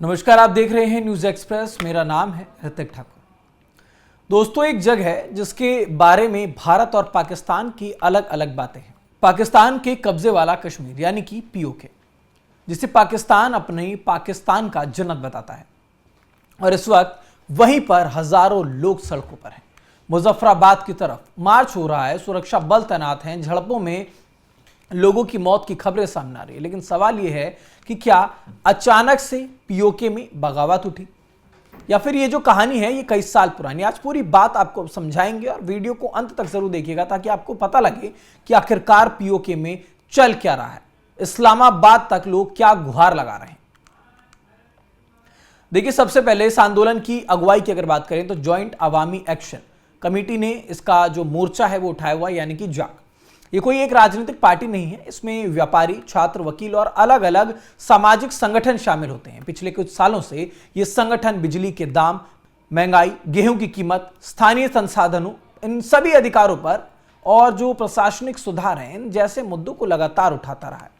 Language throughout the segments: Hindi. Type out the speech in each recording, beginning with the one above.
नमस्कार, आप देख रहे हैं न्यूज एक्सप्रेस। मेरा नाम है ऋतिक ठाकुर। दोस्तों, एक जगह है जिसके बारे में भारत और पाकिस्तान की अलग अलग बातें हैं। पाकिस्तान के कब्जे वाला कश्मीर यानी कि पीओके, जिसे पाकिस्तान अपने पाकिस्तान का जन्नत बताता है। और इस वक्त वहीं पर हजारों लोग सड़कों पर हैं। मुजफ्फराबाद की तरफ मार्च हो रहा है, सुरक्षा बल तैनात हैं, झड़पों में लोगों की मौत की खबरें सामने आ रही है। लेकिन सवाल यह है कि क्या अचानक से पीओके में बगावत उठी, या फिर ये जो कहानी है ये कई साल पुरानी। आज पूरी बात आपको समझाएंगे और वीडियो को अंत तक जरूर देखिएगा ताकि आपको पता लगे कि आखिरकार पीओके में चल क्या रहा है। इस्लामाबाद तक लोग क्या गुहार लगा रहे हैं। देखिए, सबसे पहले इस आंदोलन की अगुवाई की अगर बात करें तो ज्वाइंट अवामी एक्शन कमेटी ने इसका जो मोर्चा है वो उठाया हुआ, यानी कि जाग। ये कोई एक राजनीतिक पार्टी नहीं है, इसमें व्यापारी, छात्र, वकील और अलग अलग सामाजिक संगठन शामिल होते हैं। पिछले कुछ सालों से ये संगठन बिजली के दाम, महंगाई, गेहूं की कीमत, स्थानीय संसाधनों, इन सभी अधिकारों पर और जो प्रशासनिक सुधार हैं, इन जैसे मुद्दों को लगातार उठाता रहा है।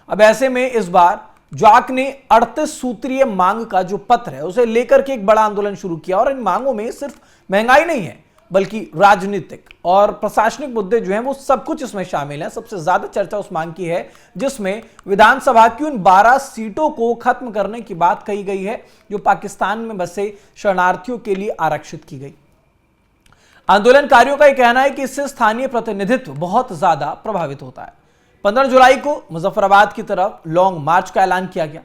अब ऐसे में इस बार जाक ने 38 सूत्रीय मांग का जो पत्र है उसे लेकर के एक बड़ा आंदोलन शुरू किया। और इन मांगों में सिर्फ महंगाई नहीं है बल्कि राजनीतिक और प्रशासनिक मुद्दे जो हैं वो सब कुछ इसमें शामिल है। सबसे ज्यादा चर्चा उस मांग की है जिसमें विधानसभा की उन 12 सीटों को खत्म करने की बात कही गई है जो पाकिस्तान में बसे शरणार्थियों के लिए आरक्षित की गई। आंदोलनकारियों का यह कहना है कि इससे स्थानीय प्रतिनिधित्व बहुत ज्यादा प्रभावित होता है। 15 जुलाई को मुजफ्फराबाद की तरफ लॉन्ग मार्च का ऐलान किया गया।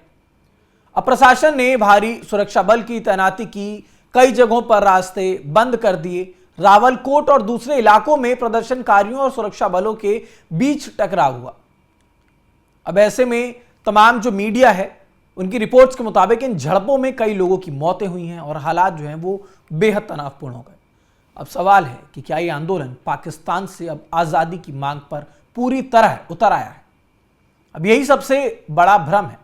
अब प्रशासन ने भारी सुरक्षा बल की तैनाती की, कई जगहों पर रास्ते बंद कर दिए। रावलकोट और दूसरे इलाकों में प्रदर्शनकारियों और सुरक्षा बलों के बीच टकराव हुआ। अब ऐसे में तमाम जो मीडिया है उनकी रिपोर्ट्स के मुताबिक इन झड़पों में कई लोगों की मौतें हुई हैं और हालात जो हैं वो बेहद तनावपूर्ण हो गए। अब सवाल है कि क्या ये आंदोलन पाकिस्तान से अब आजादी की मांग पर पूरी तरह उतर आया है? अब यही सबसे बड़ा भ्रम है।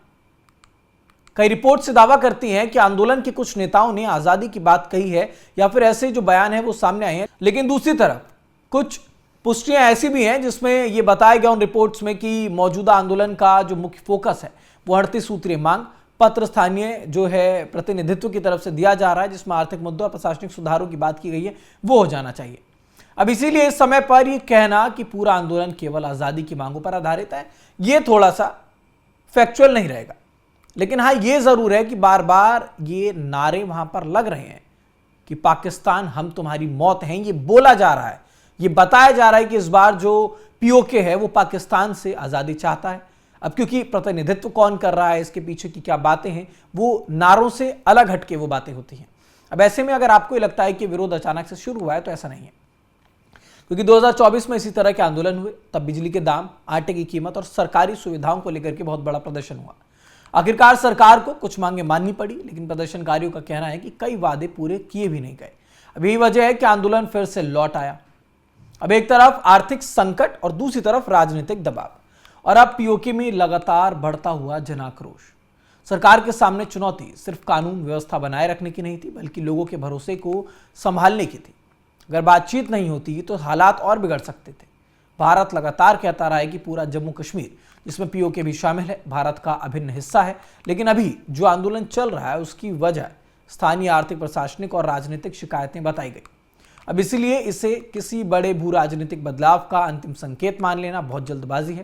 कई रिपोर्ट से दावा करती हैं कि आंदोलन के कुछ नेताओं ने आजादी की बात कही है या फिर ऐसे जो बयान है वो सामने आए हैं। लेकिन दूसरी तरफ कुछ पुष्टियां ऐसी भी हैं जिसमें यह बताया गया उन रिपोर्ट्स में कि मौजूदा आंदोलन का जो मुख्य फोकस है वो 38 सूत्रीय मांग पत्र स्थानीय जो है प्रतिनिधित्व की तरफ से दिया जा रहा है, जिसमें आर्थिक मुद्दों और प्रशासनिक सुधारों की बात की गई है, वो हो जाना चाहिए। अब इसीलिए इस समय पर यह कहना कि पूरा आंदोलन केवल आजादी की मांगों पर आधारित है, यह थोड़ा सा फैक्चुअल नहीं रहेगा। लेकिन हाँ, ये जरूर है कि बार बार ये नारे वहां पर लग रहे हैं कि पाकिस्तान हम तुम्हारी मौत हैं। ये बोला जा रहा है, ये बताया जा रहा है कि इस बार जो पीओके है वो पाकिस्तान से आजादी चाहता है। अब क्योंकि प्रतिनिधित्व कौन कर रहा है, इसके पीछे की क्या बातें हैं, वो नारों से अलग हटके वो बातें होती हैं। अब ऐसे में अगर आपको लगता है कि विरोध अचानक से शुरू हुआ है तो ऐसा नहीं है, क्योंकि 2024 में इसी तरह के आंदोलन हुए। तब बिजली के दाम, आटे की कीमत और सरकारी सुविधाओं को लेकर के बहुत बड़ा प्रदर्शन हुआ। आखिरकार सरकार को कुछ मांगे माननी पड़ी, लेकिन प्रदर्शनकारियों का कहना है कि कई वादे पूरे किए भी नहीं गए। अब यही वजह है कि आंदोलन फिर से लौट आया। अब एक तरफ आर्थिक संकट और दूसरी तरफ राजनीतिक दबाव, और अब पीओके में लगातार बढ़ता हुआ जनाक्रोश। सरकार के सामने चुनौती सिर्फ कानून व्यवस्था बनाए रखने की नहीं थी, बल्कि लोगों के भरोसे को संभालने की थी। अगर बातचीत नहीं होती तो हालात और बिगड़ सकते थे। भारत लगातार कहता रहा है कि पूरा जम्मू कश्मीर, जिसमें पीओके भी शामिल है, भारत का अभिन्न हिस्सा है। लेकिन अभी जो आंदोलन चल रहा है उसकी वजह स्थानीय आर्थिक, प्रशासनिक और राजनीतिक शिकायतें बताई गई। अब इसीलिए इसे किसी बड़े भू राजनीतिक बदलाव का अंतिम संकेत मान लेना बहुत जल्दबाजी है,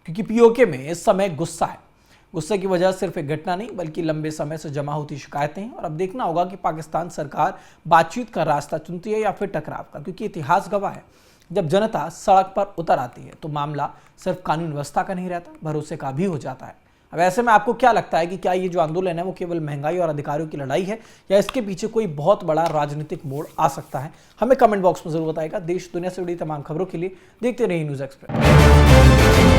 क्योंकि पीओके में इस समय गुस्सा है। गुस्से की वजह सिर्फ एक घटना नहीं बल्कि लंबे समय से जमा होती शिकायतें हैं। और अब देखना होगा कि पाकिस्तान सरकार बातचीत का रास्ता चुनती है या फिर टकराव का, क्योंकि इतिहास गवाह है जब जनता सड़क पर उतर आती है तो मामला सिर्फ कानून व्यवस्था का नहीं रहता, भरोसे का भी हो जाता है। अब ऐसे में आपको क्या लगता है कि क्या ये जो आंदोलन है वो केवल महंगाई और अधिकारियों की लड़ाई है, या इसके पीछे कोई बहुत बड़ा राजनीतिक मोड़ आ सकता है? हमें कमेंट बॉक्स में जरूर बताएगा। देश दुनिया से जुड़ी तमाम खबरों के लिए देखते रहिए न्यूज एक्सप्रेस।